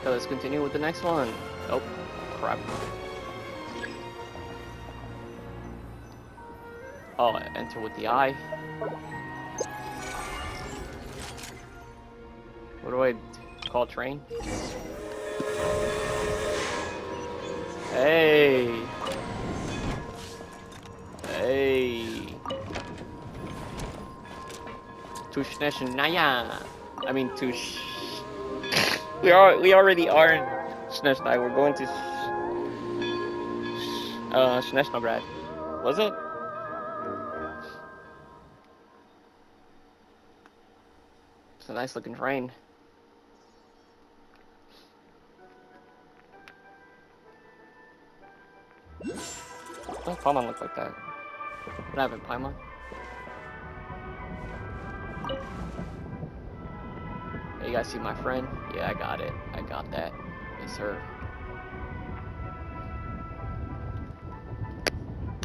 So let's continue with the next one. Oh, crap. Oh, enter with the eye. What do I call train? Hey! Hey! To Snezhnaya! I mean to we already are in Snezhnaya. We're going to Snezhnograd. Was it? It's a nice looking train. Oh, Paimon look like that. What happened, Paimon? Hey, you guys see my friend? Yeah, I got it. I got that. Yes, sir.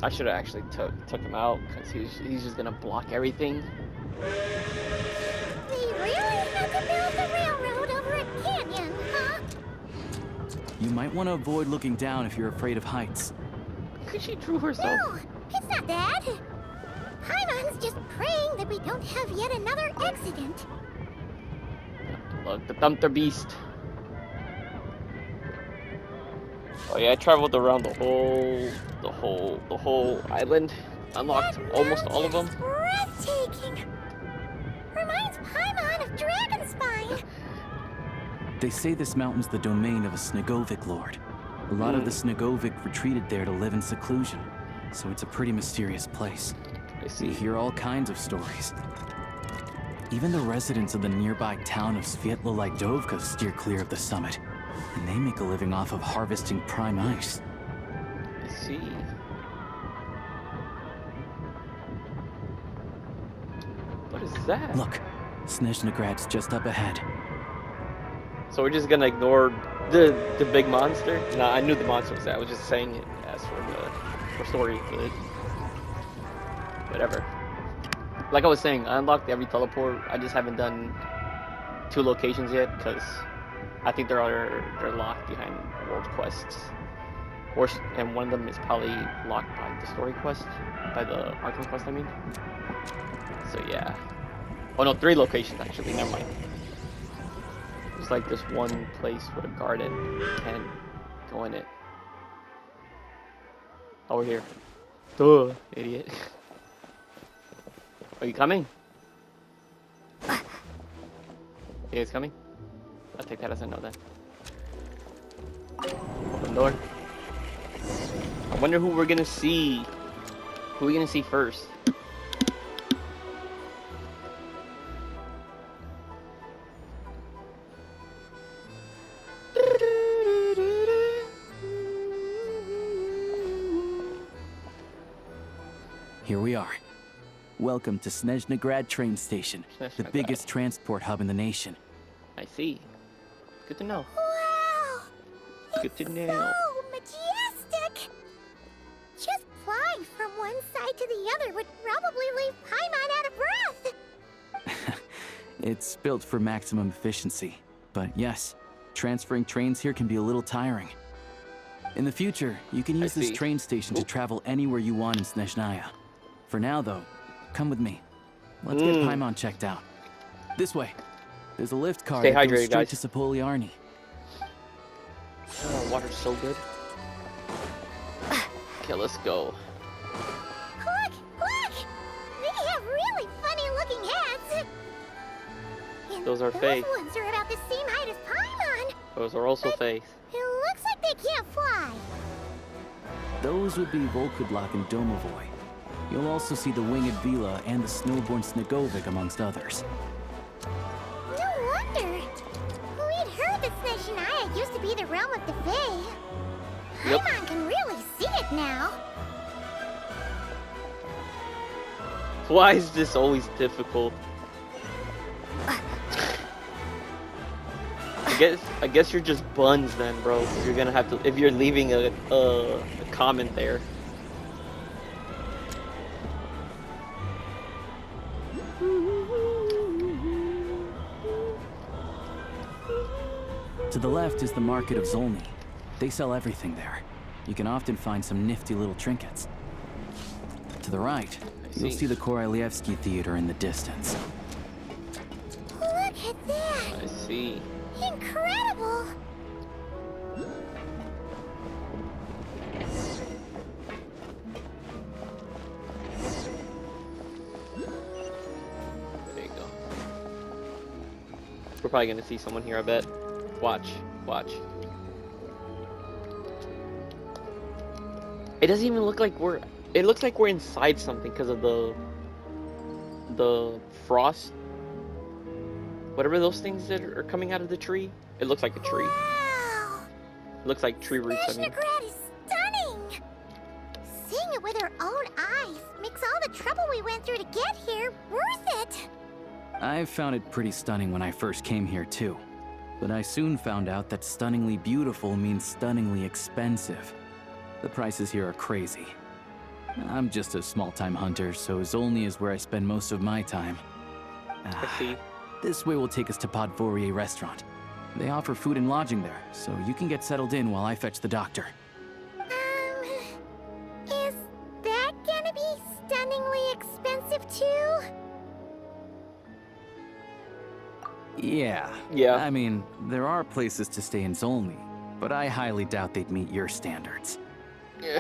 I should have actually took him out because he's just gonna block everything. They really had to build the railroad over a canyon, huh? You might want to avoid looking down if you're afraid of heights. She drew herself. No, it's not that. Paimon's just praying that we don't have yet another accident. Look, the Thumpter Beast. Oh yeah, I traveled around the whole island. Unlocked almost all of them. Breathtaking. Reminds Paimon of Dragonspine. They say this mountain's the domain of a Snegovic lord. A lot of the Snegovic retreated there to live in seclusion, so it's a pretty mysterious place. I see. You hear all kinds of stories. Even the residents of the nearby town of Svietla-Lidovka steer clear of the summit, and they make a living off of harvesting prime ice. I see. What is that? Look, Snezhnograd's just up ahead. So we're just gonna ignore the big monster? No, I knew the monster was there. I was just saying it as for story, but whatever. Like I was saying, I unlocked every teleport. I just haven't done 2 locations yet because I think they're locked behind world quests. And one of them is probably locked by the story quest, by the Arkham quest, I mean. So yeah. Oh no, 3 locations actually. Never mind. It's like this one place with a garden. Can't go in it. Oh, we're here. Duh, idiot. Are you coming? He is coming? I'll take that as a no then. Open door. I wonder who we're gonna see. Who are we gonna see first? Here we are. Welcome to Snezhnograd train station, the biggest transport hub in the nation. I see. Good to know. Wow! Good to know. So majestic! Just flying from one side to the other would probably leave Paimon out of breath. It's built for maximum efficiency, but yes, transferring trains here can be a little tiring. In the future, you can use this train station to travel anywhere you want in Snezhnaya. For now, though, come with me. Let's get Paimon checked out. This way. There's a lift car that goes straight to Sapoliarni. Oh, water's so good. Okay, let's go. Look! Look! They have really funny-looking hats. And Those are Faith. Those ones are about the same height as Paimon. Those are also Faith. It looks like they can't fly. Those would be Volkudlak and Domovoy. You'll also see the Winged Vila and the Snowborn Snegovic, amongst others. No wonder. We'd heard that Snezhnaya used to be the realm of the Fae. Yep. Paimon can really see it now. Why is this always difficult? I guess you're just buns then, bro. You're gonna have to if you're leaving a comment there. To the left is the Market of Zolny. They sell everything there. You can often find some nifty little trinkets. To the right, you'll see the Korolyevsky Theater in the distance. Look at that! I see. Incredible! There you go. We're probably gonna see someone here, I bet. Watch, watch. It doesn't even look like we're... It looks like we're inside something because of the frost. Whatever those things that are coming out of the tree. It looks like a tree. Wow! It looks like tree roots, I mean. Snezhnaya is stunning! Seeing it with our own eyes makes all the trouble we went through to get here worth it! I found it pretty stunning when I first came here too. But I soon found out that stunningly beautiful means stunningly expensive. The prices here are crazy. I'm just a small-time hunter, so Zolny is where I spend most of my time. I see. This way will take us to Podvorier restaurant. They offer food and lodging there, so you can get settled in while I fetch the doctor. Is that gonna be stunningly expensive too? Yeah. I mean, there are places to stay in Zolny, but I highly doubt they'd meet your standards.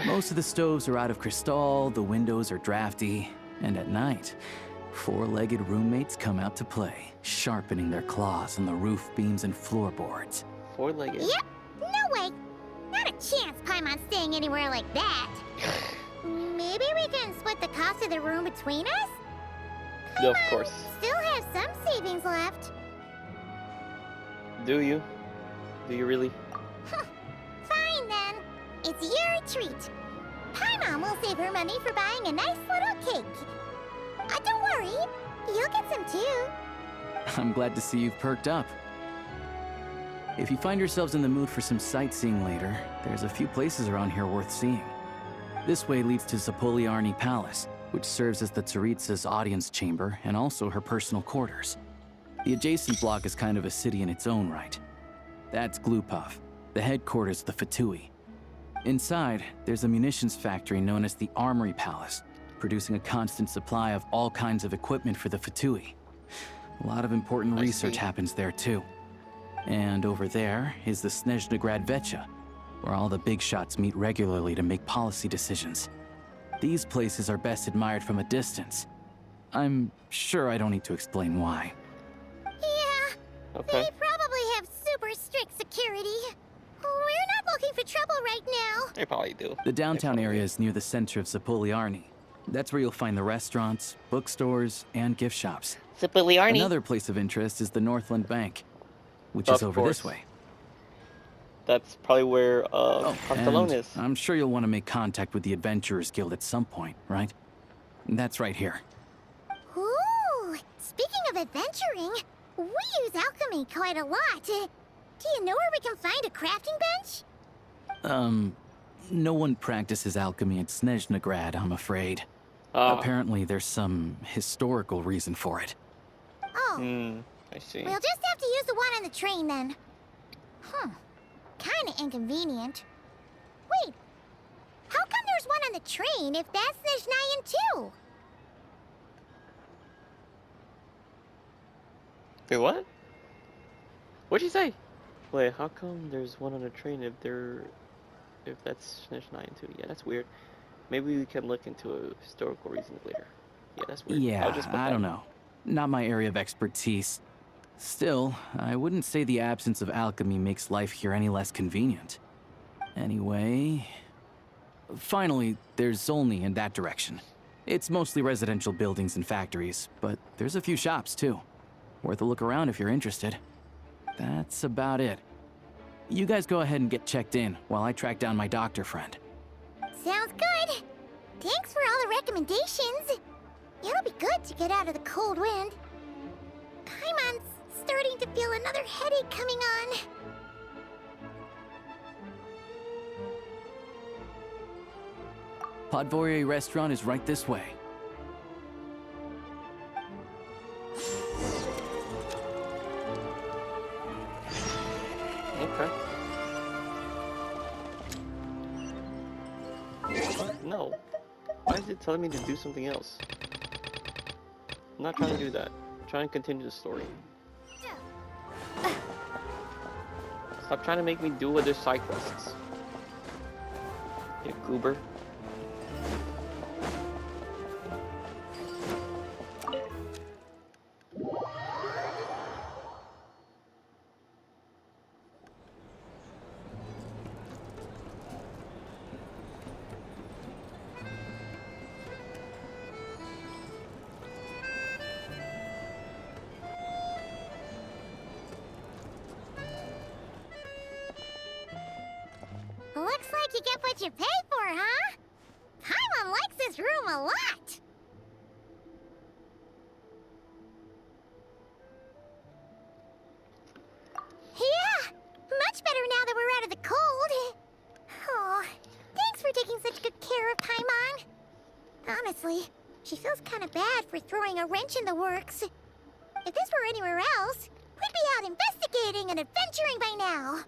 Most of the stoves are out of crystal, the windows are drafty, and at night, four-legged roommates come out to play, sharpening their claws on the roof beams and floorboards. Four-legged? Yep. No way. Not a chance Paimon's staying anywhere like that. Maybe we can split the cost of the room between us? No, of course. Still have some savings left. Do you? Do you really? Fine then. It's your treat. Paimon will save her money for buying a nice little cake. Don't worry. You'll get some too. I'm glad to see you've perked up. If you find yourselves in the mood for some sightseeing later, there's a few places around here worth seeing. This way leads to Zapoliarny Palace, which serves as the Tsaritsa's audience chamber and also her personal quarters. The adjacent block is kind of a city in its own right. That's Glupov, the headquarters of the Fatui. Inside, there's a munitions factory known as the Armory Palace, producing a constant supply of all kinds of equipment for the Fatui. A lot of important research happens there too. And over there is the Snezhnaya Vecha, where all the big shots meet regularly to make policy decisions. These places are best admired from a distance. I'm sure I don't need to explain why. Yeah, they probably have super strict security. We're not looking for trouble right now. They probably do. The downtown area is near the center of Zapoliarny. That's where you'll find the restaurants, bookstores, and gift shops. Zapoliarny. Another place of interest is the Northland Bank, which is over this way. That's probably where Castellone is. I'm sure you'll want to make contact with the Adventurers Guild at some point, right? That's right here. Ooh, speaking of adventuring, we use alchemy quite a lot. Do you know where we can find a crafting bench? No one practices alchemy at Snezhnaya, I'm afraid. Apparently there's some historical reason for it. Oh. I see. We'll just have to use the one on the train then. Kinda inconvenient. Wait, how come there's one on the train if that's Snezhnayan too? Wait, what? What'd you say? Wait, how come there's one on the train if that's Snezhnaya too? Yeah, that's weird. Maybe we can look into a historical reason later. Yeah, that's weird. Yeah, I don't know. Not my area of expertise. Still, I wouldn't say the absence of alchemy makes life here any less convenient. Anyway... Finally, there's Zolny in that direction. It's mostly residential buildings and factories, but there's a few shops too. Worth a look around if you're interested. That's about it. You guys go ahead and get checked in while I track down my doctor friend. Sounds good. Thanks for all the recommendations. It'll be good to get out of the cold wind. Paimon's starting to feel another headache coming on. Podvorier restaurant is right this way. No. Why is it telling me to do something else? I'm not trying to do that. I'm trying to continue the story. Stop trying to make me do other side quests. You goober. Looks like you get what you pay for, huh? Paimon likes this room a lot. Yeah, much better now that we're out of the cold. Oh, thanks for taking such good care of Paimon. Honestly, she feels kind of bad for throwing a wrench in the works. If this were anywhere else, we'd be out investigating and adventuring by now.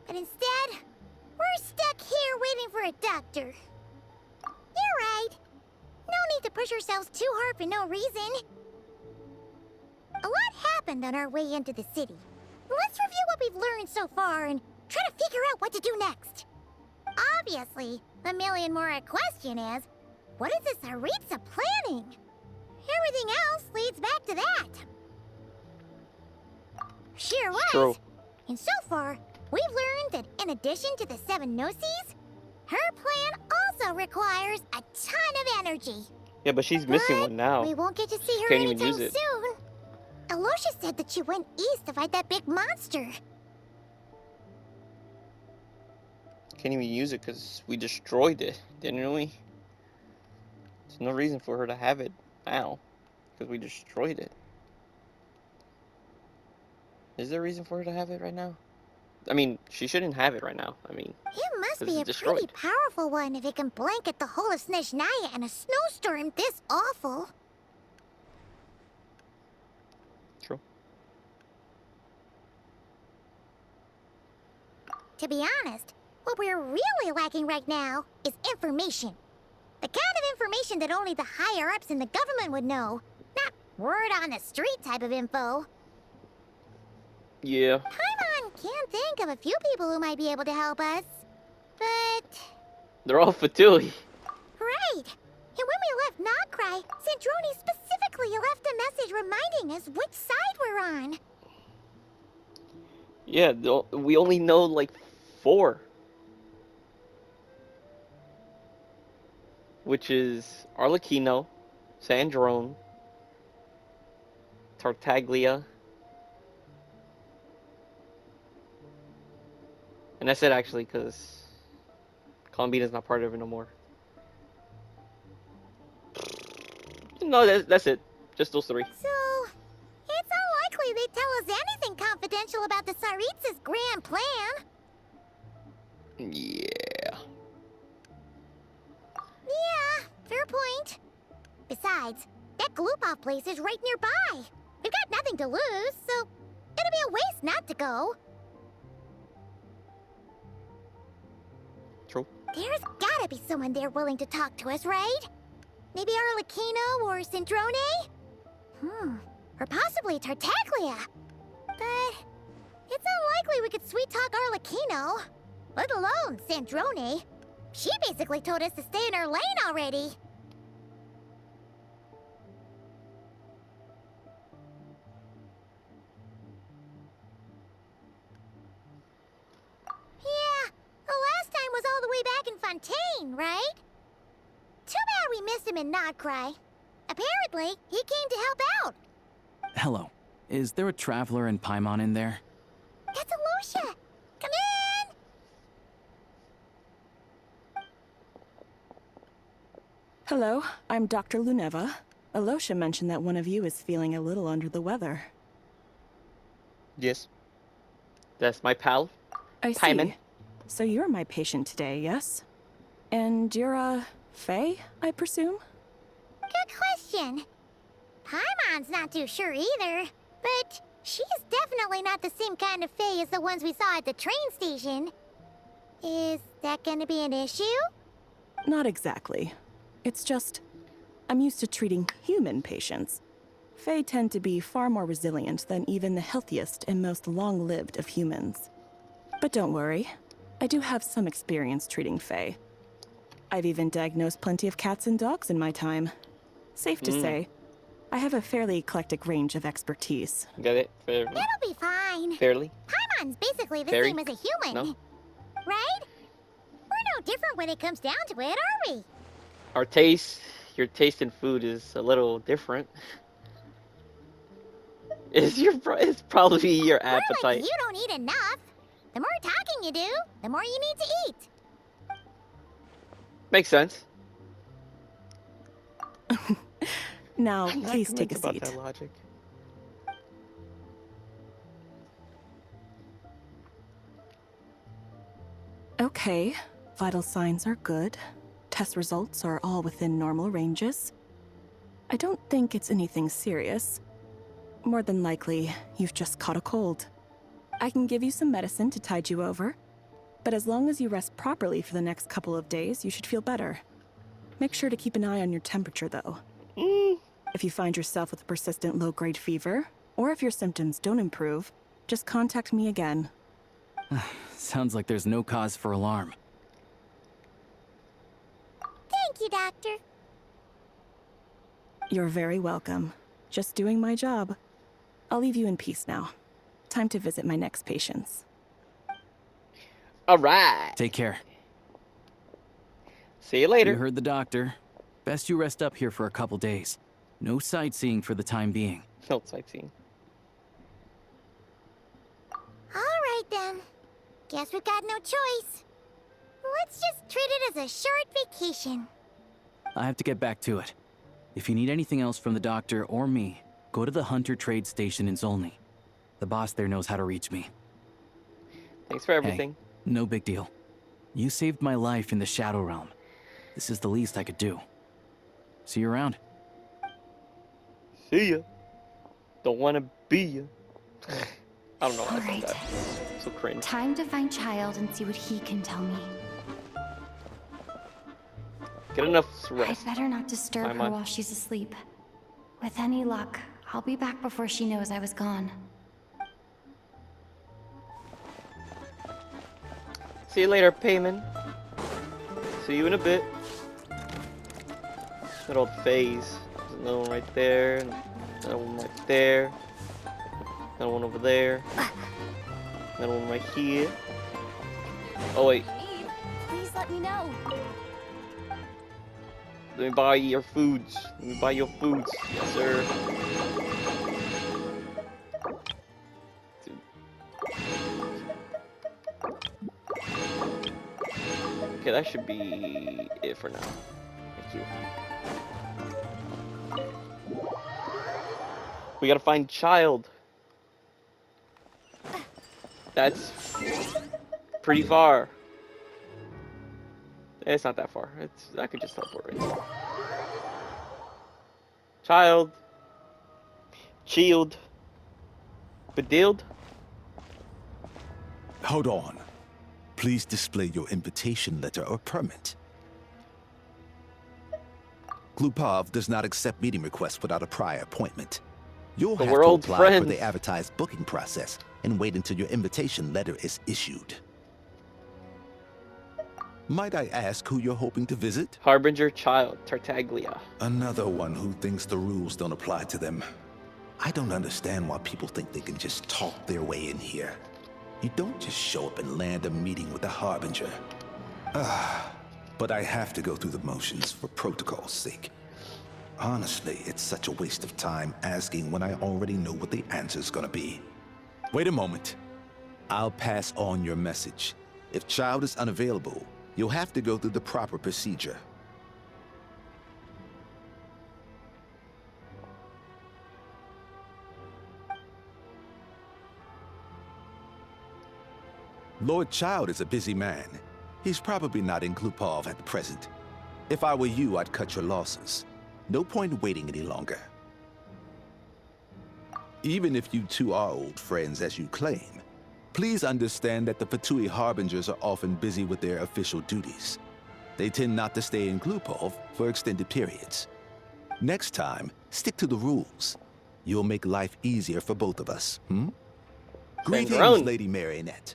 But instead, we're stuck here waiting for a doctor. You're right. No need to push ourselves too hard for no reason. A lot happened on our way into the city. Let's review what we've learned so far and try to figure out what to do next. Obviously, the million more question is, what is this Aritza planning? Everything else leads back to that. Sure was. True. And so far, we've learned that in addition to the 7 Gnosis, her plan also requires a ton of energy. Yeah, but she's missing one now. We won't get to see her Can't even anytime use it. soon. Alosha said that she went east to fight that big monster. Can't even use it because we destroyed it, didn't we? There's no reason for her to have it now because we destroyed it. Is there a reason for her to have it right now? I mean, she shouldn't have it right now. I mean, It must 'cause be a it's pretty destroyed. powerful one if it can blanket the whole of Snezhnaya in a snowstorm this awful. True. To be honest, what we're really lacking right now is information. The kind of information that only the higher-ups in the government would know. Not word on the street type of info. Yeah. Paimon can think of a few people who might be able to help us. But... They're all Fatui. right! And when we left Nocry, Sandrone specifically left a message reminding us which side we're on. Yeah, we only know like 4. Which is Arlecchino, Sandrone, Tartaglia. And that's it actually, because Columbina's not part of it no more. No, that's it. Just those 3. So, it's unlikely they tell us anything confidential about the Tsaritsa's grand plan. Yeah. Yeah, fair point. Besides, that Gloop-off place is right nearby. We've got nothing to lose, so it'd be a waste not to go. True. There's gotta be someone there willing to talk to us, right? Maybe Arlecchino or Sandrone? Or possibly Tartaglia. But it's unlikely we could sweet-talk Arlecchino, let alone Sandrone. She basically told us to stay in her lane already. Yeah, the last time was all the way back in Fontaine, right? Too bad we missed him in Nocry. Apparently, he came to help out. Hello. Is there a traveler and Paimon in there? That's Alosha. Come in! Hello, I'm Dr. Luneva. Alosha mentioned that one of you is feeling a little under the weather. Yes. That's my pal. I see. Paimon. So you're my patient today, yes? And you're a Fae, I presume? Good question. Paimon's not too sure either, but she's definitely not the same kind of Fae as the ones we saw at the train station. Is that gonna be an issue? Not exactly. It's just, I'm used to treating human patients. Fae tend to be far more resilient than even the healthiest and most long-lived of humans. But don't worry, I do have some experience treating Fae. I've even diagnosed plenty of cats and dogs in my time. Safe to say, I have a fairly eclectic range of expertise. Get it? Fairly? It'll be fine. Fairly? Paimon's basically the Fairy? same as a human. No? Right? We're no different when it comes down to it, are we? Your taste in food is a little different. It's probably your More like appetite. you don't eat enough. The more talking you do, the more you need to eat. Makes sense. Now, I'm not please take a convinced about seat. that logic. Okay, vital signs are good. Test results are all within normal ranges. I don't think it's anything serious. More than likely, you've just caught a cold. I can give you some medicine to tide you over, but as long as you rest properly for the next couple of days, you should feel better. Make sure to keep an eye on your temperature, though. If you find yourself with a persistent low-grade fever, or if your symptoms don't improve, just contact me again. Sounds like there's no cause for alarm. Thank you, Doctor. You're very welcome. Just doing my job. I'll leave you in peace now. Time to visit my next patients. Alright. Take care. See you later. You heard the doctor. Best you rest up here for a couple days. No sightseeing for the time being. No sightseeing. All right, then. Guess we've got no choice. Let's just treat it as a short vacation. I have to get back to it. If you need anything else from the doctor or me, go to the Hunter Trade Station in Zolny. The boss there knows how to reach me. Thanks for everything. Hey, no big deal. You saved my life in the Shadow Realm. This is the least I could do. See you around. See ya. Don't wanna be ya. I don't know why I said Alright. that. So cringe. Time to find Child and see what he can tell me. Get enough I'd rest. better not disturb I'm her on. while she's asleep. With any luck, I'll be back before she knows I was gone. See you later, Payman. See you in a bit. Good old phase. There's another one right there. And another one right there. Another one over there. Another one right here. Oh wait, Please let me know. let me buy your foods. Let me buy your foods, yes sir. Okay, that should be it for now. Thank you. We gotta find Child. That's pretty far. It's not that far. I could just teleport right there. Child. Shield. Bedilled. Hold on. Please display your invitation letter or permit. Glupov does not accept meeting requests without a prior appointment. You'll But have we're to old apply friends. for the advertised booking process and wait until your invitation letter is issued. Might I ask who you're hoping to visit? Harbinger Child. Tartaglia. Another one who thinks the rules don't apply to them. I don't understand why people think they can just talk their way in here. You don't just show up and land a meeting with the Harbinger. But I have to go through the motions for protocol's sake. Honestly, it's such a waste of time asking when I already know what the answer's gonna be. Wait a moment. I'll pass on your message. If Child is unavailable, you'll have to go through the proper procedure. Lord Child is a busy man. He's probably not in Glupov at the present. If I were you, I'd cut your losses. No point waiting any longer. Even if you two are old friends as you claim, please understand that the Fatui Harbingers are often busy with their official duties. They tend not to stay in Glupov for extended periods. Next time, stick to the rules. You'll make life easier for both of us, Greetings, Lady Marionette.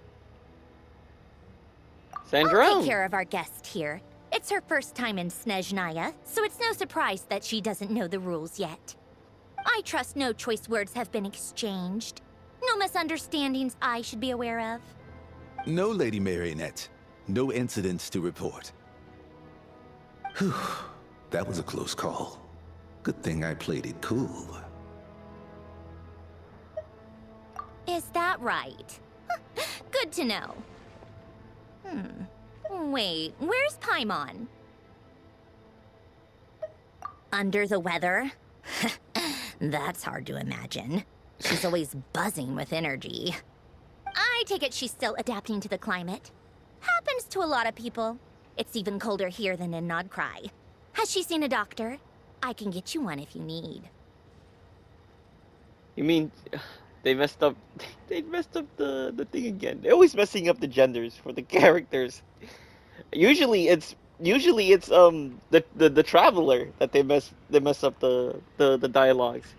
I'll Sandrone. take care of our guest here. It's her first time in Snezhnaya, so it's no surprise that she doesn't know the rules yet. I trust no choice words have been exchanged. No misunderstandings I should be aware of. No, Lady Marionette. No incidents to report. Whew. That was a close call. Good thing I played it cool. Is that right? Good to know. Wait, where's Paimon? Under the weather? That's hard to imagine. She's always buzzing with energy. I take it she's still adapting to the climate. Happens to a lot of people. It's even colder here than in Nodcry. Has she seen a doctor? I can get you one if you need. You mean they messed up? They messed up the thing again. They're always messing up the genders for the characters. Usually it's the traveler that they mess up the dialogues.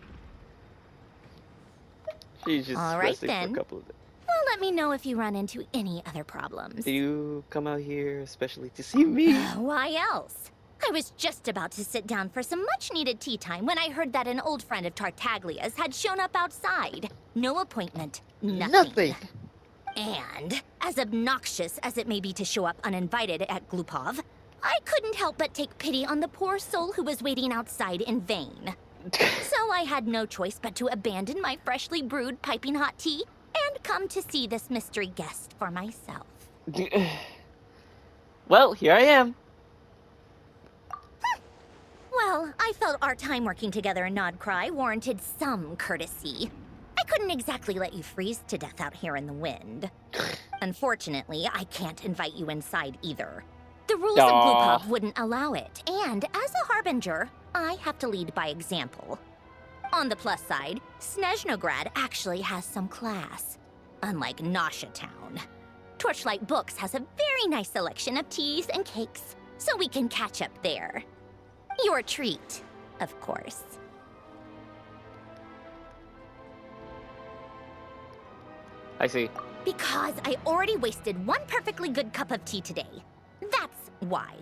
She's just All right, resting for then. a couple of days. Well, let me know if you run into any other problems. Do you come out here especially to see me? Why else? I was just about to sit down for some much-needed tea time when I heard that an old friend of Tartaglia's had shown up outside. No appointment, nothing. And, as obnoxious as it may be to show up uninvited at Glupov, I couldn't help but take pity on the poor soul who was waiting outside in vain. So I had no choice but to abandon my freshly brewed piping hot tea and come to see this mystery guest for myself. Well, here I am. Well, I felt our time working together in Nodcry warranted some courtesy. I couldn't exactly let you freeze to death out here in the wind. Unfortunately, I can't invite you inside either. The rules of Glupov wouldn't allow it, and as a harbinger, I have to lead by example. On the plus side, Snezhnograd actually has some class, unlike Nasha Town. Torchlight Books has a very nice selection of teas and cakes, so we can catch up there. Your treat, of course. I see. Because I already wasted one perfectly good cup of tea today. That's why.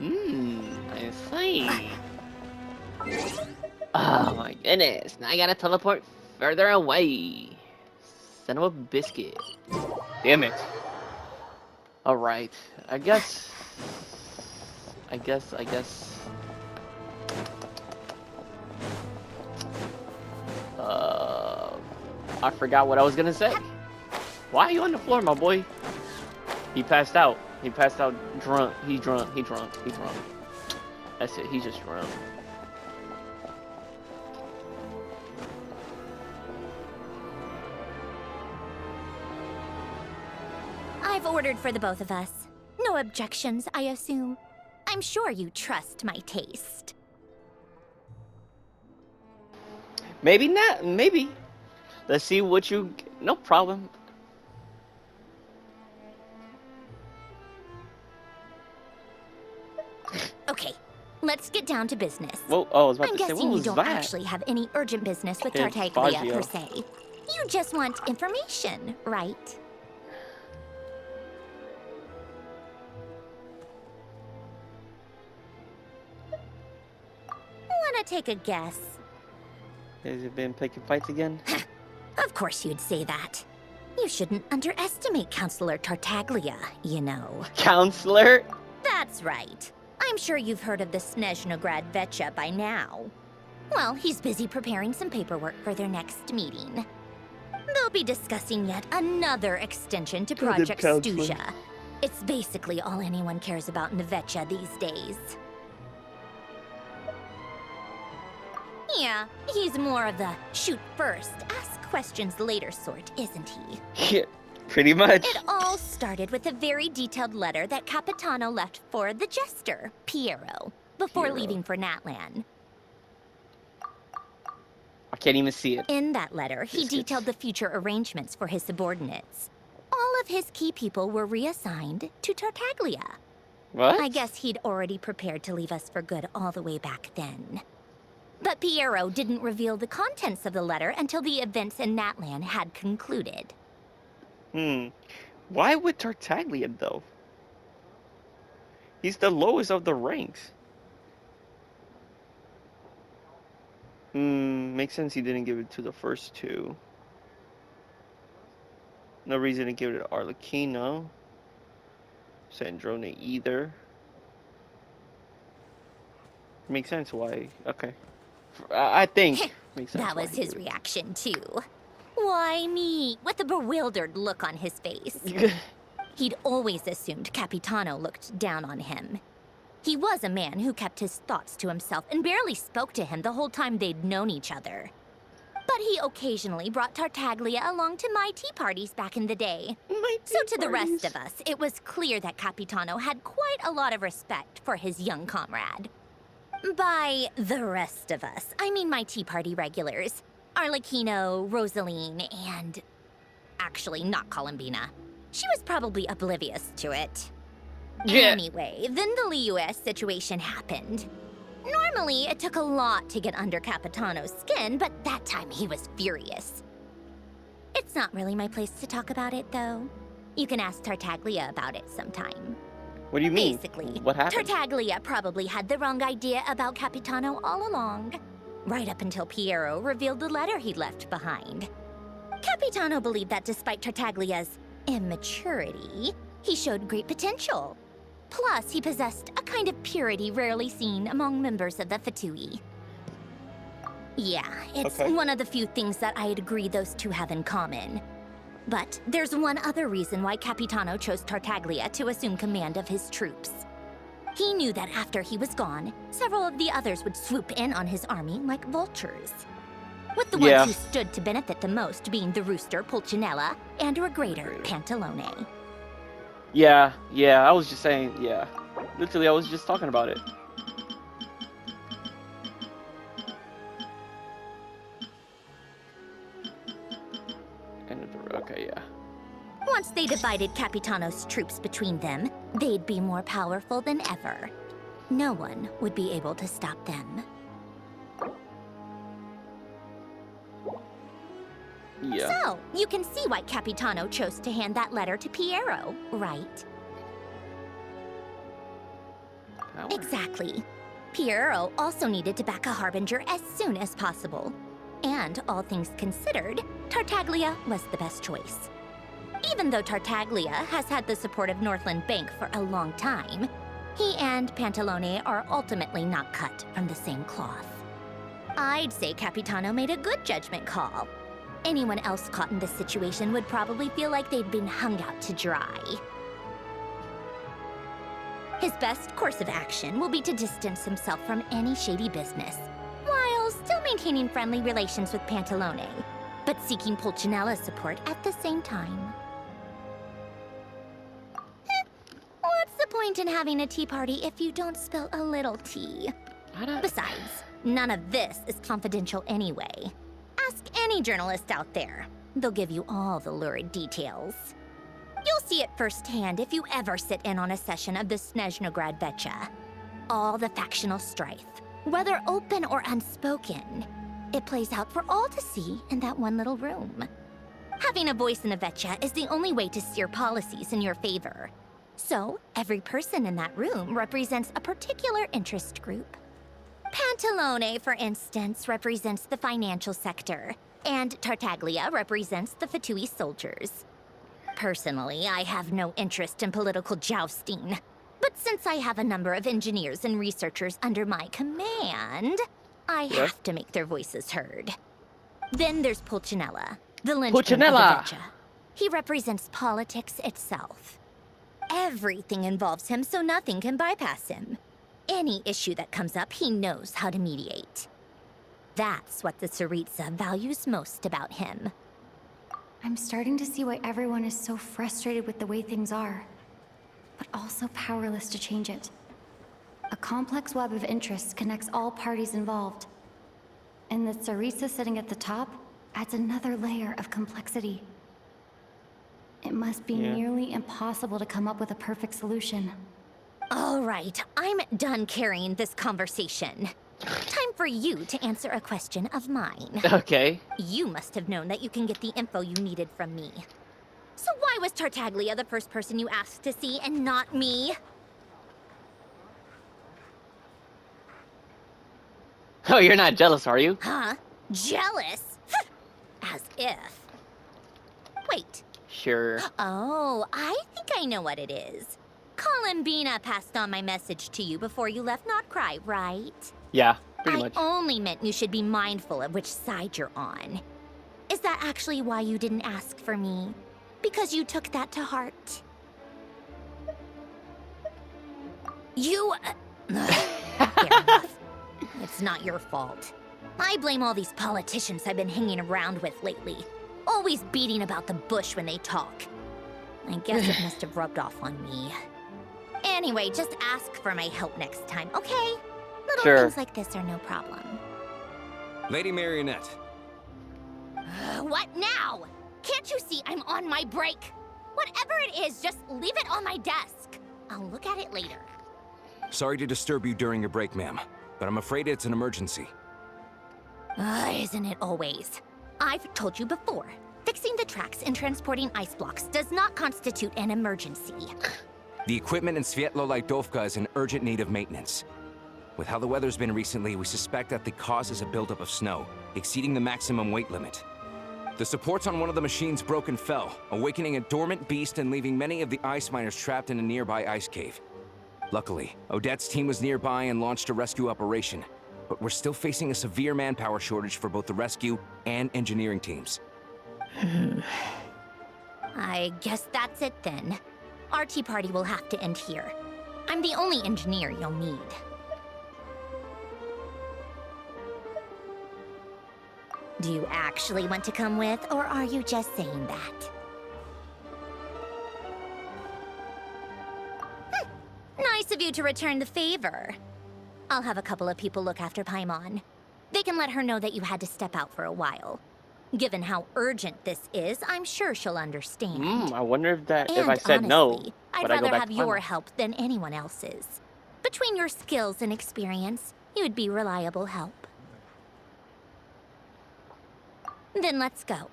I see. Oh my goodness, now I gotta teleport further away. Son of a biscuit. Damn it. Alright, I guess. I forgot what I was gonna say. Why are you on the floor, my boy? He passed out. He passed out drunk. He drunk. That's it, he's just drunk. I've ordered for the both of us. No objections, I assume. I'm sure you trust my taste. Maybe not, maybe. Let's see what you... No problem. Okay, let's get down to business. Whoa, oh, I was about I'm to say, guessing what you was don't that? actually have any urgent business with It's Tartaglia Fazio. per se. You just want information, right? Wanna take a guess? Has it been picking fights again? Of course you'd say that. You shouldn't underestimate Counselor Tartaglia, you know. Counselor? That's right. I'm sure you've heard of the Snezhnograd Vetcha by now. Well, he's busy preparing some paperwork for their next meeting. They'll be discussing yet another extension to Project Stuja. It's basically all anyone cares about in the Vetcha these days. Yeah, he's more of the shoot first, ask questions later sort, isn't he? Yeah, pretty much. It all started with a very detailed letter that Capitano left for the jester, Piero, before leaving for Natlan. I can't even see it. In that letter, he detailed the future arrangements for his subordinates. All of his key people were reassigned to Tartaglia. What? I guess he'd already prepared to leave us for good all the way back then. But Piero didn't reveal the contents of the letter until the events in Natlan had concluded. Why would Tartaglia, though? He's the lowest of the ranks. Makes sense he didn't give it to the first two. No reason to give it to Arlecchino. Sandrone either. Makes sense why. Okay. I think makes sense. That was his reaction, too. Why me? With a bewildered look on his face. He'd always assumed Capitano looked down on him. He was a man who kept his thoughts to himself and barely spoke to him the whole time they'd known each other. But he occasionally brought Tartaglia along to my tea parties back in the day. So to the rest of us, it was clear that Capitano had quite a lot of respect for his young comrade. By the rest of us, I mean my tea party regulars. Arlecchino, Rosaline, and... actually, not Columbina. She was probably oblivious to it. Yeah. Anyway, then the Liu-S situation happened. Normally, it took a lot to get under Capitano's skin, but that time he was furious. It's not really my place to talk about it, though. You can ask Tartaglia about it sometime. What do you mean? Basically, What happened? Tartaglia probably had the wrong idea about Capitano all along. Right up until Piero revealed the letter he'd left behind. Capitano believed that despite Tartaglia's immaturity, he showed great potential. Plus, he possessed a kind of purity rarely seen among members of the Fatui. Yeah, it's one of the few things that I'd agree those two have in common. But there's one other reason why Capitano chose Tartaglia to assume command of his troops. He knew that after he was gone, several of the others would swoop in on his army like vultures. With the ones who stood to benefit the most being the rooster Pulcinella and Regrator Pantalone. Yeah, I was just saying, yeah. Literally, I was just talking about it. Okay, yeah. Once they divided Capitano's troops between them, they'd be more powerful than ever. No one would be able to stop them. Yeah. So, you can see why Capitano chose to hand that letter to Piero, right? Power. Exactly. Piero also needed to back a Harbinger as soon as possible. And, all things considered, Tartaglia was the best choice. Even though Tartaglia has had the support of Northland Bank for a long time, he and Pantalone are ultimately not cut from the same cloth. I'd say Capitano made a good judgment call. Anyone else caught in this situation would probably feel like they'd been hung out to dry. His best course of action will be to distance himself from any shady business, while still maintaining friendly relations with Pantalone, but seeking Pulcinella's support at the same time. What's the point in having a tea party if you don't spill a little tea? Besides, none of this is confidential anyway. Ask any journalist out there. They'll give you all the lurid details. You'll see it firsthand if you ever sit in on a session of the Snezhnaya Vecha. All the factional strife, whether open or unspoken, it plays out for all to see in that one little room. Having a voice in the Vecha is the only way to steer policies in your favor. So, every person in that room represents a particular interest group. Pantalone, for instance, represents the financial sector, and Tartaglia represents the Fatui soldiers. Personally, I have no interest in political jousting, but since I have a number of engineers and researchers under my command, I have to make their voices heard. Then there's Pulcinella, the linchpin of the Vecha. He represents politics itself. Everything involves him, so nothing can bypass him. Any issue that comes up, he knows how to mediate. That's what the Tsaritsa values most about him. I'm starting to see why everyone is so frustrated with the way things are, but also powerless to change it. A complex web of interests connects all parties involved. And the Sarisa sitting at the top adds another layer of complexity. It must be nearly impossible to come up with a perfect solution. All right, I'm done carrying this conversation. Time for you to answer a question of mine. Okay. You must have known that you can get the info you needed from me. So why was Tartaglia the first person you asked to see and not me? Oh, you're not jealous, are you? Huh? Jealous? As if. Wait. Sure. Oh, I think I know what it is. Columbina passed on my message to you before you left Notcry, right? Yeah, pretty I much. only meant you should be mindful of which side you're on. Is that actually why you didn't ask for me? Because you took that to heart? You... Fair enough. It's not your fault. I blame all these politicians I've been hanging around with lately. Always beating about the bush when they talk. I guess it must have rubbed off on me. Anyway, just ask for my help next time, okay? Little things like this are no problem. Lady Marionette. What now? Can't you see I'm on my break? Whatever it is, just leave it on my desk. I'll look at it later. Sorry to disturb you during your break, ma'am, but I'm afraid it's an emergency. Isn't it always? I've told you before, fixing the tracks and transporting ice blocks does not constitute an emergency. The equipment in Svietlo-Lidovka is in urgent need of maintenance. With how the weather's been recently, we suspect that the cause is a buildup of snow, exceeding the maximum weight limit. The supports on one of the machines broke and fell, awakening a dormant beast and leaving many of the ice miners trapped in a nearby ice cave. Luckily, Odette's team was nearby and launched a rescue operation, but we're still facing a severe manpower shortage for both the rescue and engineering teams. I guess that's it then. Our tea party will have to end here. I'm the only engineer you'll need. Do you actually want to come with, or are you just saying that? Nice of you to return the favor. I'll have a couple of people look after Paimon. They can let her know that you had to step out for a while. Given how urgent this is, I'm sure she'll understand. I wonder if that if And I said no, honestly, I'd would I go rather back have to your Paimon? help than anyone else's. Between your skills and experience, you'd be reliable help. Then let's go.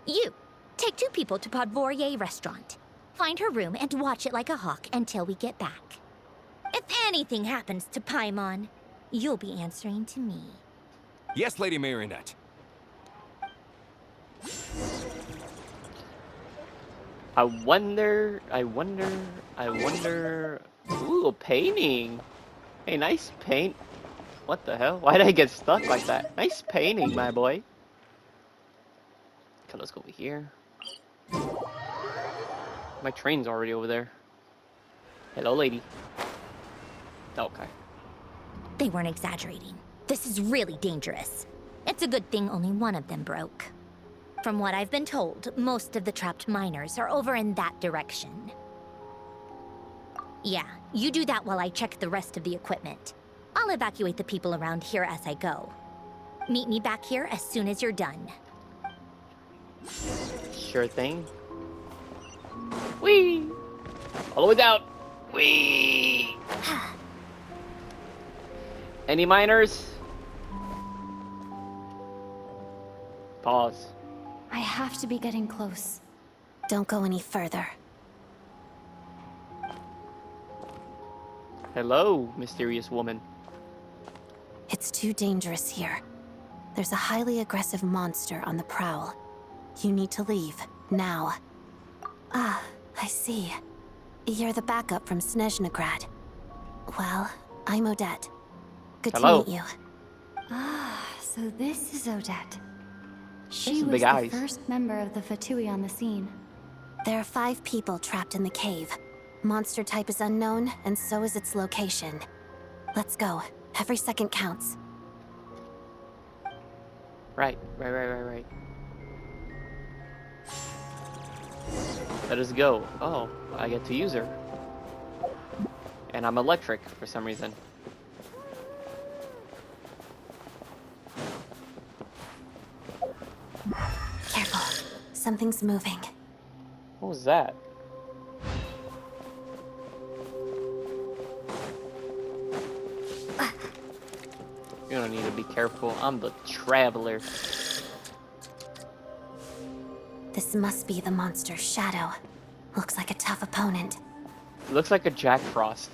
You, take 2 people to Podvorier restaurant. Find her room and watch it like a hawk until we get back. If anything happens to Paimon, you'll be answering to me. Yes, Lady Marionette. I wonder. Ooh, a painting. Hey, nice paint. What the hell? Why did I get stuck like that? Nice painting, my boy. Okay, let's go over here. My train's already over there. Hello, lady. Okay. They weren't exaggerating. This is really dangerous. It's a good thing only one of them broke. From what I've been told, most of the trapped miners are over in that direction. Yeah, you do that while I check the rest of the equipment. I'll evacuate the people around here as I go. Meet me back here as soon as you're done. Sure thing. Whee! All the way down. Whee! Any miners? Pause. I have to be getting close. Don't go any further. Hello, mysterious woman. It's too dangerous here. There's a highly aggressive monster on the prowl. You need to leave, now. Ah, I see. You're the backup from Snezhnaya. Well, I'm Odette. Good Hello. to meet you. Ah, so this is Odette. She some was big the eyes. first member of the Fatui on the scene. There are 5 people trapped in the cave. Monster type is unknown, and so is its location. Let's go. Every second counts. Right. Let us go. Oh, I get to use her. And I'm electric for some reason. Something's moving. What was that? You don't need to be careful. I'm the traveler. This must be the monster's shadow. Looks like a tough opponent. It looks like a Jack Frost.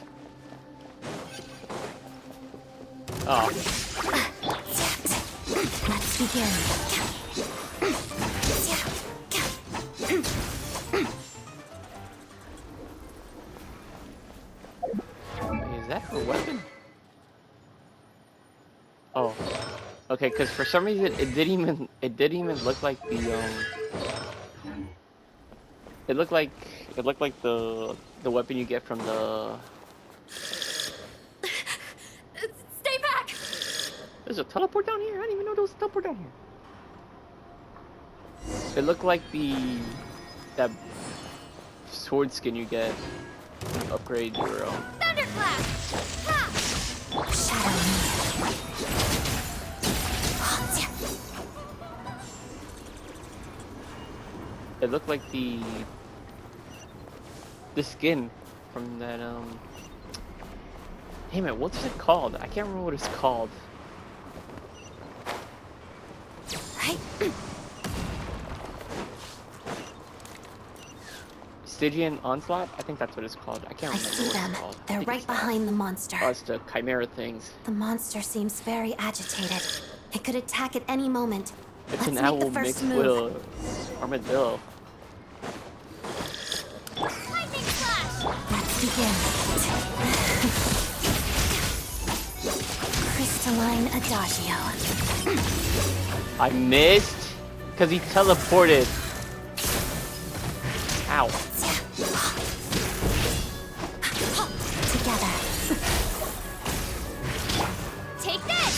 Oh. Let's begin. Is that her weapon? Oh. Okay, because for some reason it didn't even look like the it looked like the weapon you get from the. Stay back! There's a teleport down here. I didn't even know there was a teleport down here. It looked like that sword skin you get when you upgrade your Thunderclap! Ha! Shadow me. It looked like the skin from that damn it, what's it called? I can't remember what it's called. Stygian Onslaught? I think that's what it's called. I can't I remember see what them. it's called. They're right behind the monster. Oh, it's the Chimera things. The monster seems very agitated. It could attack at any moment. It's Let's an make owl the first mixed move. with a armadillo. Lightning flash! Let's begin. Crystalline Adagio. I missed because he teleported. Ow. Together. Take this!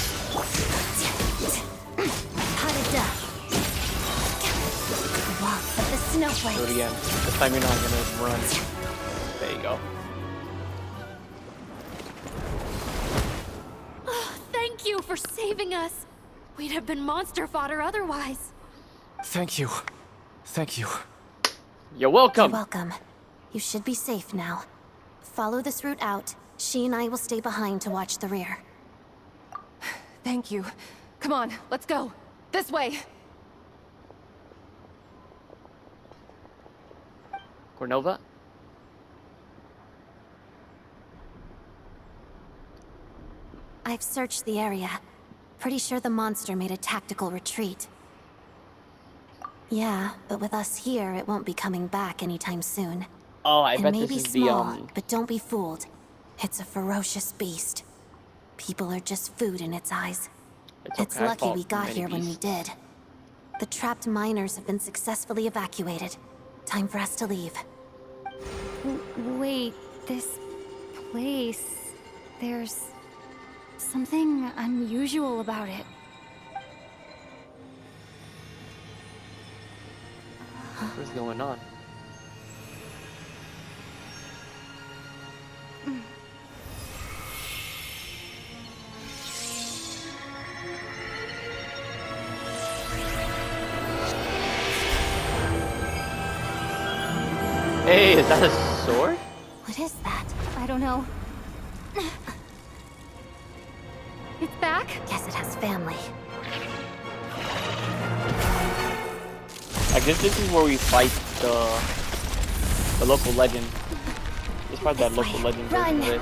Harada. Walk of the Do it snowflakes. again. This time you're not gonna run. There you go. Thank you for saving us. We'd have been monster fodder otherwise. Thank you. Thank you. You're welcome. You're welcome. You should be safe now. Follow this route out. She and I will stay behind to watch the rear. Thank you. Come on, let's go. This way. Cornova? I've searched the area. Pretty sure the monster made a tactical retreat. Yeah, but with us here, it won't be coming back anytime soon. Oh, I It bet may this be is small, the but don't be fooled. It's a ferocious beast. People are just food in its eyes. It's okay, I lucky fought we got many here when we beasts. did. The trapped miners have been successfully evacuated. Time for us to leave. Wait, this place... There's... something unusual about it. What's going on? Hey, is that a sword? What is that? I don't know. It's back? Guess it has family. I guess this is where we fight the local legend. Let's fight that This local way. legend version of it.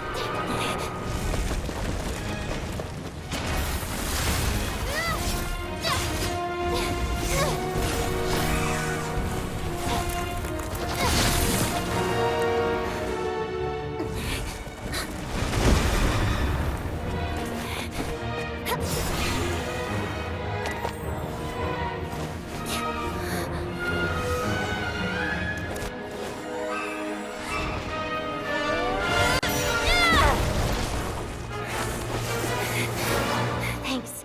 Thanks.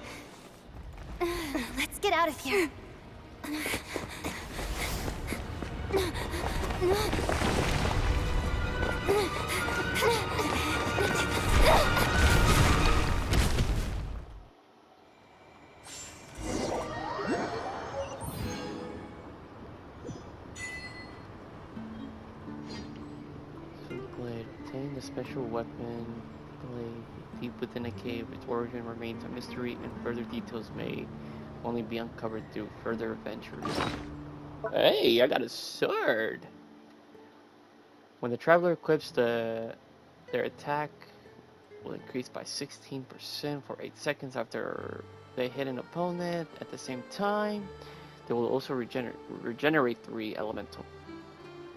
Let's get out of here. Blade. Obtain the special weapon blade deep within a cave. Its origin remains a mystery, and further details may only be uncovered through further adventures. Hey, I got a sword! When the traveler equips their attack will increase by 16% for 8 seconds after they hit an opponent. At the same time, they will also regenerate 3 elemental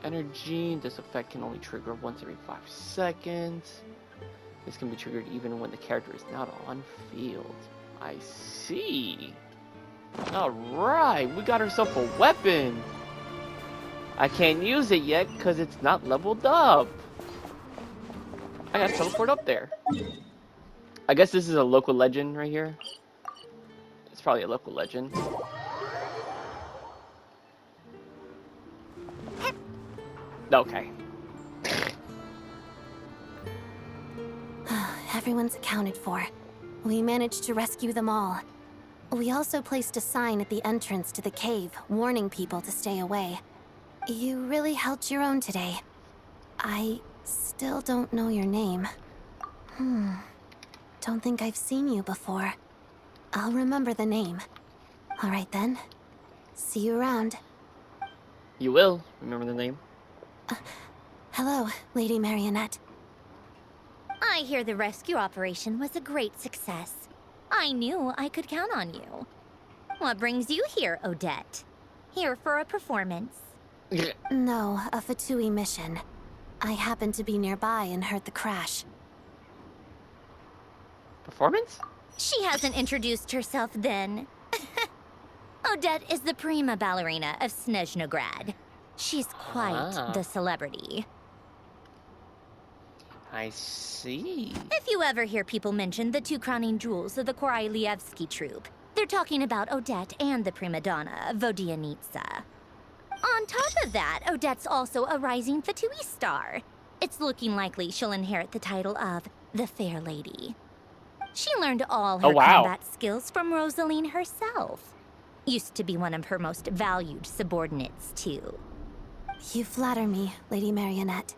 energy. This effect can only trigger once every 5 seconds. This can be triggered even when the character is not on field. I see. Alright, we got ourselves a weapon. I can't use it yet because it's not leveled up. I gotta teleport up there. I guess this is a local legend right here. It's probably a local legend. Okay. Everyone's accounted for. We managed to rescue them all. We also placed a sign at the entrance to the cave, warning people to stay away. You really held your own today. I still don't know your name. Don't think I've seen you before. I'll remember the name. All right then. See you around. You will remember the name. Hello, Lady Marionette. I hear the rescue operation was a great success. I knew I could count on you. What brings you here, Odette? Here for a performance? No, a Fatui mission. I happened to be nearby and heard the crash. Performance? She hasn't introduced herself then. Odette is the prima ballerina of Snezhnograd. She's quite the celebrity. I see. If you ever hear people mention the 2 crowning jewels of the Korolievsky troupe, they're talking about Odette and the prima donna, Vodianitsa. On top of that, Odette's also a rising Fatui star. It's looking likely she'll inherit the title of the Fair Lady. She learned all her combat skills from Rosaline herself. Used to be one of her most valued subordinates, too. You flatter me, Lady Marionette.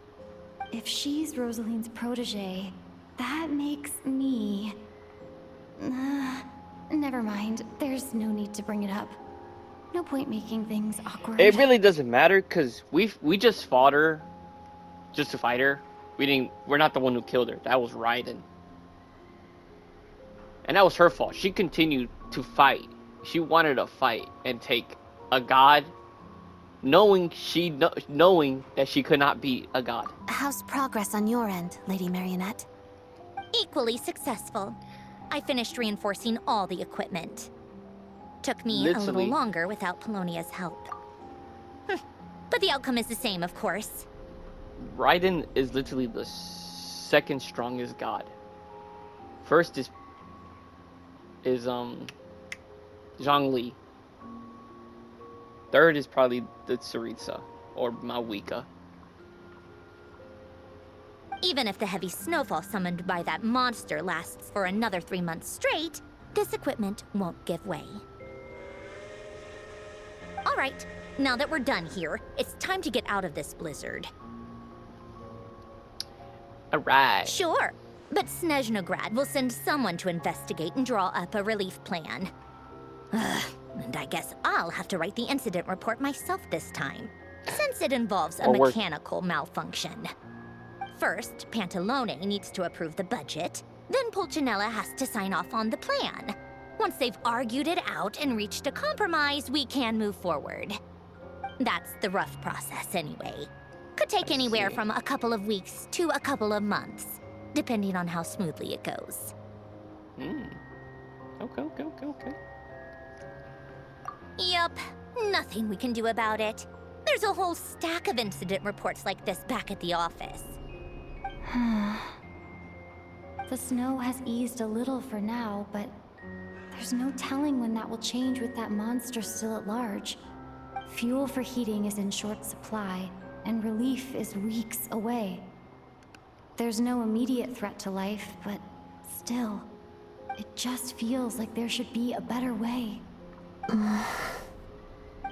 If she's Rosaline's protege, that makes me... never mind. There's no need to bring it up. No point making things awkward. It really doesn't matter because we just fought her, just to fight her. We're not the one who killed her. That was Raiden, and that was her fault. She continued to fight. She wanted to fight and take a god, knowing that she could not be a god. How's progress on your end, Lady Marionette? Equally successful. I finished reinforcing all the equipment. Took me a little longer without Polonia's help. But the outcome is the same, of course. Raiden is literally the second strongest god. First is Zhongli. Third is probably the Tsaritsa or Malwika. Even if the heavy snowfall summoned by that monster lasts for another 3 months straight, this equipment won't give way. All right, now that we're done here, it's time to get out of this blizzard. All right. Sure, but Snezhnograd will send someone to investigate and draw up a relief plan. And I guess I'll have to write the incident report myself this time, since it involves a mechanical malfunction. First, Pantalone needs to approve the budget, then Pulcinella has to sign off on the plan. Once they've argued it out and reached a compromise, we can move forward. That's the rough process anyway. Could take anywhere from a couple of weeks to a couple of months, depending on how smoothly it goes. Okay. Yup, nothing we can do about it. There's a whole stack of incident reports like this back at the office. The snow has eased a little for now, but there's no telling when that will change with that monster still at large. Fuel for heating is in short supply, and relief is weeks away. There's no immediate threat to life, but still, it just feels like there should be a better way.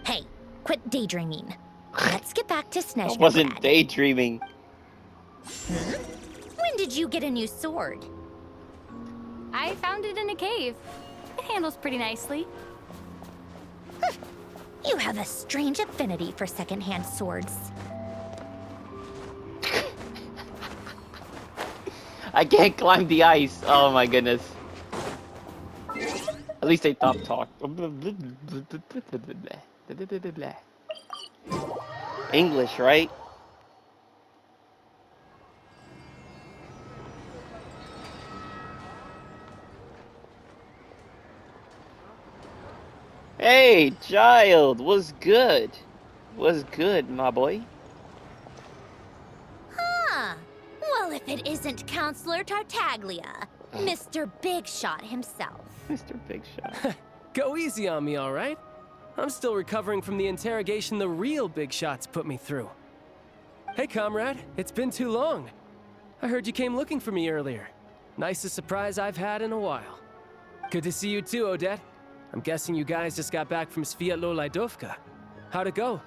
Hey, quit daydreaming. Let's get back to Snezhnograd. I wasn't daydreaming. When did you get a new sword? I found it in a cave. It handles pretty nicely. You have a strange affinity for secondhand swords. I can't climb the ice. Oh my goodness. At least they stop talk. English, right? Hey, child, what's good? What's good, my boy? Huh. Well, if it isn't Counselor Tartaglia, Mr. Big Shot himself. Mr. Big Shot. Go easy on me, all right? I'm still recovering from the interrogation the real Big Shots put me through. Hey, comrade, it's been too long. I heard you came looking for me earlier. Nicest surprise I've had in a while. Good to see you too, Odette. I'm guessing you guys just got back from Sviatlo-Laidovka. How'd it go?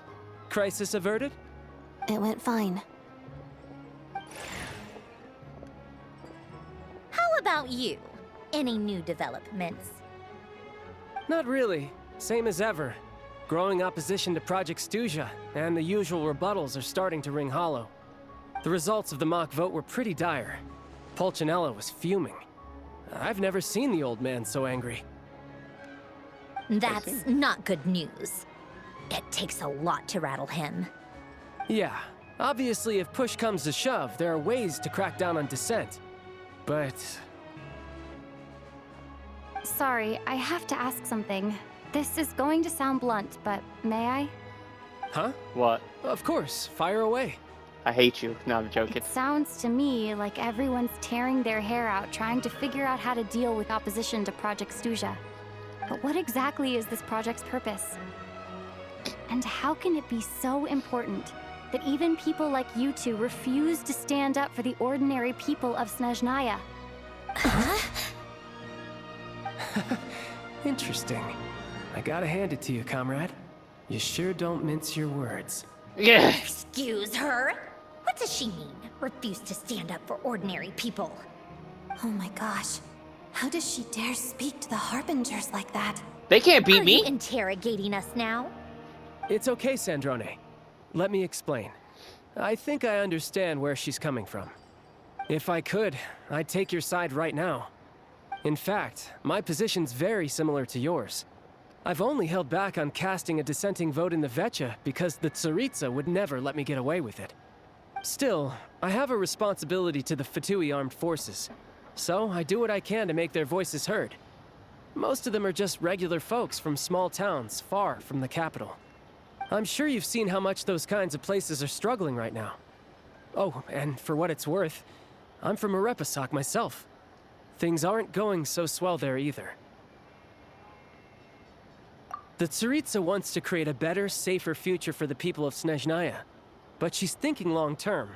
Crisis averted? It went fine. How about you? Any new developments? Not really. Same as ever. Growing opposition to Project Stuzha, and the usual rebuttals are starting to ring hollow. The results of the mock vote were pretty dire. Pulcinella was fuming. I've never seen the old man so angry. That's not good news. It takes a lot to rattle him. Yeah, obviously if push comes to shove, there are ways to crack down on dissent. But... Sorry, I have to ask something. This is going to sound blunt, but may I? Huh? What? Of course, fire away. I hate you. No, I'm joking. It sounds to me like everyone's tearing their hair out trying to figure out how to deal with opposition to Project Stuzha. But what exactly is this project's purpose? And how can it be so important that even people like you two refuse to stand up for the ordinary people of Snezhnaya? Interesting. I gotta hand it to you, comrade. You sure don't mince your words. Yeah. Excuse her? What does she mean? Refuse to stand up for ordinary people? Oh my gosh. How does she dare speak to the Harbingers like that? They can't beat Are me. you interrogating us now? It's okay, Sandrone. Let me explain. I think I understand where she's coming from. If I could, I'd take your side right now. In fact, my position's very similar to yours. I've only held back on casting a dissenting vote in the Vecha because the Tsaritsa would never let me get away with it. Still, I have a responsibility to the Fatui armed forces, so I do what I can to make their voices heard. Most of them are just regular folks from small towns far from the capital. I'm sure you've seen how much those kinds of places are struggling right now. Oh, and for what it's worth, I'm from Arepasak myself. Things aren't going so swell there either. The Tsaritsa wants to create a better, safer future for the people of Snezhnaya, but she's thinking long-term.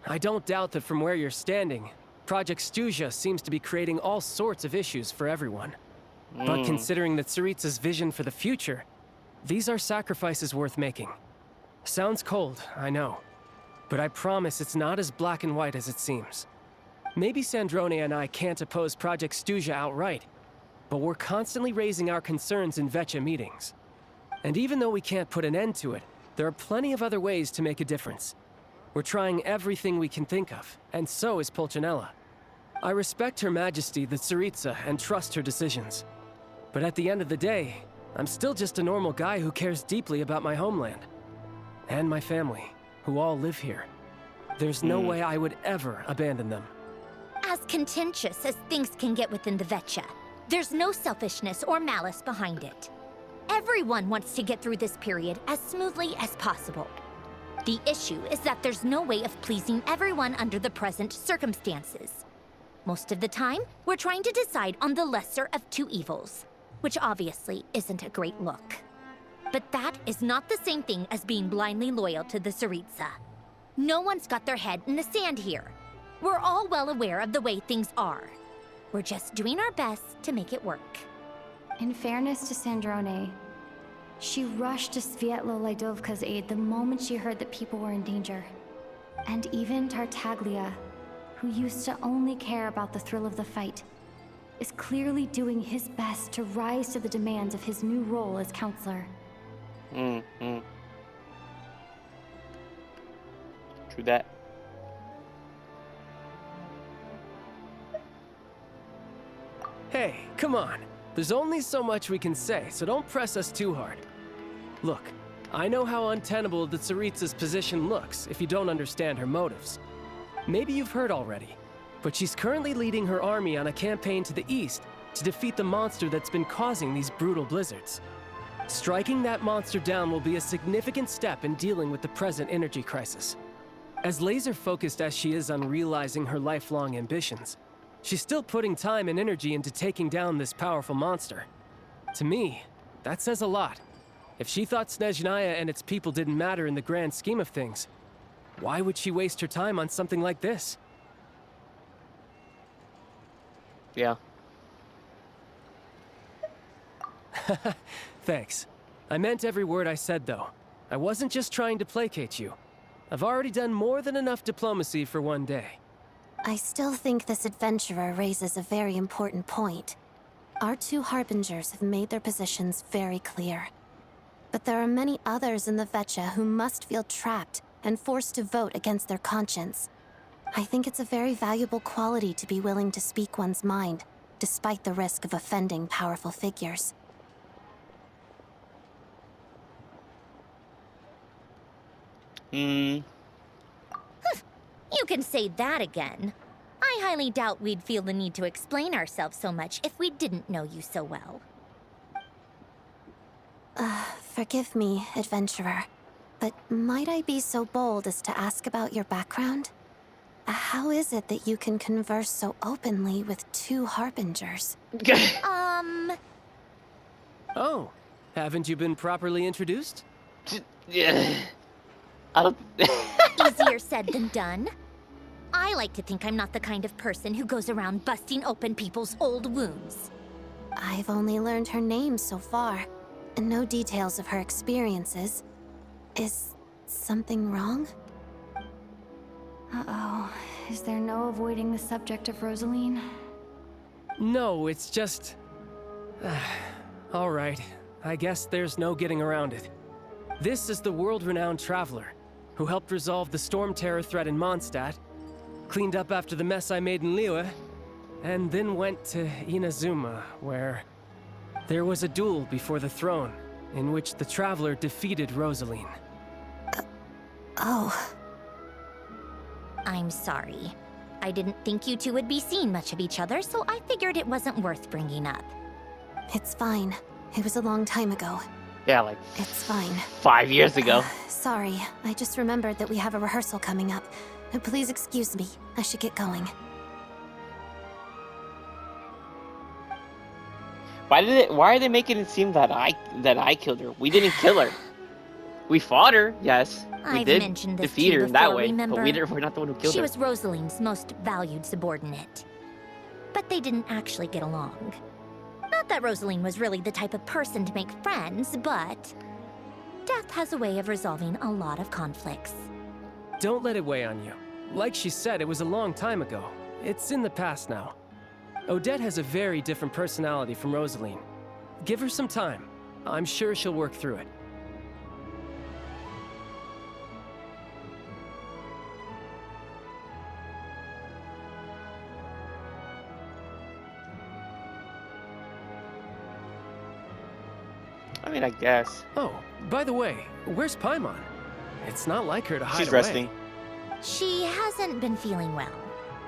I don't doubt that from where you're standing, Project Stuzha seems to be creating all sorts of issues for everyone. But considering the Tsaritsa's vision for the future, these are sacrifices worth making. Sounds cold, I know, but I promise it's not as black and white as it seems. Maybe Sandrone and I can't oppose Project Stuzha outright, but we're constantly raising our concerns in Vecha meetings. And even though we can't put an end to it, there are plenty of other ways to make a difference. We're trying everything we can think of, and so is Pulcinella. I respect Her Majesty, the Tsaritsa, and trust her decisions. But at the end of the day, I'm still just a normal guy who cares deeply about my homeland. And my family, who all live here. There's no way I would ever abandon them. As contentious as things can get within the Vecha, there's no selfishness or malice behind it. Everyone wants to get through this period as smoothly as possible. The issue is that there's no way of pleasing everyone under the present circumstances. Most of the time, we're trying to decide on the lesser of two evils, which obviously isn't a great look. But that is not the same thing as being blindly loyal to the Tsaritsa. No one's got their head in the sand here. We're all well aware of the way things are. We're just doing our best to make it work. In fairness to Sandrone, she rushed to Sviatlo-Laidovka's aid the moment she heard that people were in danger. And even Tartaglia, who used to only care about the thrill of the fight, is clearly doing his best to rise to the demands of his new role as counselor. Mm-hmm. True that. Hey, come on. There's only so much we can say, so don't press us too hard. Look, I know how untenable the Tsaritsa's position looks if you don't understand her motives. Maybe you've heard already, but she's currently leading her army on a campaign to the east to defeat the monster that's been causing these brutal blizzards. Striking that monster down will be a significant step in dealing with the present energy crisis. As laser-focused as she is on realizing her lifelong ambitions, she's still putting time and energy into taking down this powerful monster. To me, that says a lot. If she thought Snezhnaya and its people didn't matter in the grand scheme of things, why would she waste her time on something like this? Yeah. Thanks. I meant every word I said, though. I wasn't just trying to placate you. I've already done more than enough diplomacy for one day. I still think this adventurer raises a very important point. Our two harbingers have made their positions very clear. But there are many others in the Vetcha who must feel trapped and forced to vote against their conscience. I think it's a very valuable quality to be willing to speak one's mind, despite the risk of offending powerful figures. You can say that again. I highly doubt we'd feel the need to explain ourselves so much if we didn't know you so well. Forgive me, adventurer, but might I be so bold as to ask about your background? How is it that you can converse so openly with two harbingers? Oh, haven't you been properly introduced? Yeah. I don't. Easier said than done. I like to think I'm not the kind of person who goes around busting open people's old wounds. I've only learned her name so far, and no details of her experiences. Is something wrong? Uh-oh. Is there no avoiding the subject of Rosaline? No, it's just... All right. I guess there's no getting around it. This is the world-renowned traveler, who helped resolve the storm terror threat in Mondstadt, cleaned up after the mess I made in Liyue, and then went to Inazuma, where there was a duel before the throne, in which the traveler defeated Rosaline. Oh. I'm sorry. I didn't think you two would be seeing much of each other, so I figured it wasn't worth bringing up. It's fine. It was a long time ago. Yeah, like It's fine. 5 years ago. Sorry, I just remembered that we have a rehearsal coming up. Please excuse me. I should get going. Why are they making it seem that I killed her? We didn't kill her. We fought her, yes. We I've did mentioned this defeat to you her in that before, way, remember? but we're not the one who killed She her. was Rosaline's most valued subordinate. But they didn't actually get along. Not that Rosaline was really the type of person to make friends, but death has a way of resolving a lot of conflicts. Don't let it weigh on you. Like she said, it was a long time ago. It's in the past now. Odette has a very different personality from Rosaline. Give her some time. I'm sure she'll work through it. I mean, I guess. Oh, by the way, where's Paimon? It's not like her to hide She's away. resting. She hasn't been feeling well,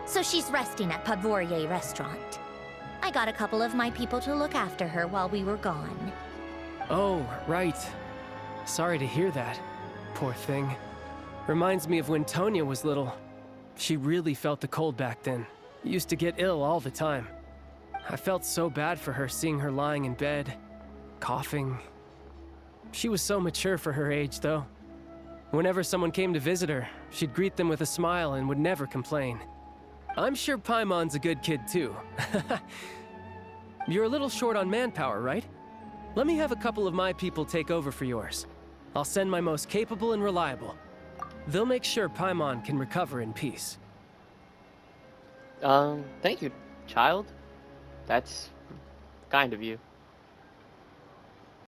so she's resting at Pavorier Restaurant. I got a couple of my people to look after her while we were gone. Oh, right. Sorry to hear that. Poor thing. Reminds me of when Tonya was little. She really felt the cold back then. Used to get ill all the time. I felt so bad for her seeing her lying in bed, coughing. She was so mature for her age, though. Whenever someone came to visit her, she'd greet them with a smile and would never complain. I'm sure Paimon's a good kid, too. You're a little short on manpower, right? Let me have a couple of my people take over for yours. I'll send my most capable and reliable. They'll make sure Paimon can recover in peace. Thank you, child. That's kind of you.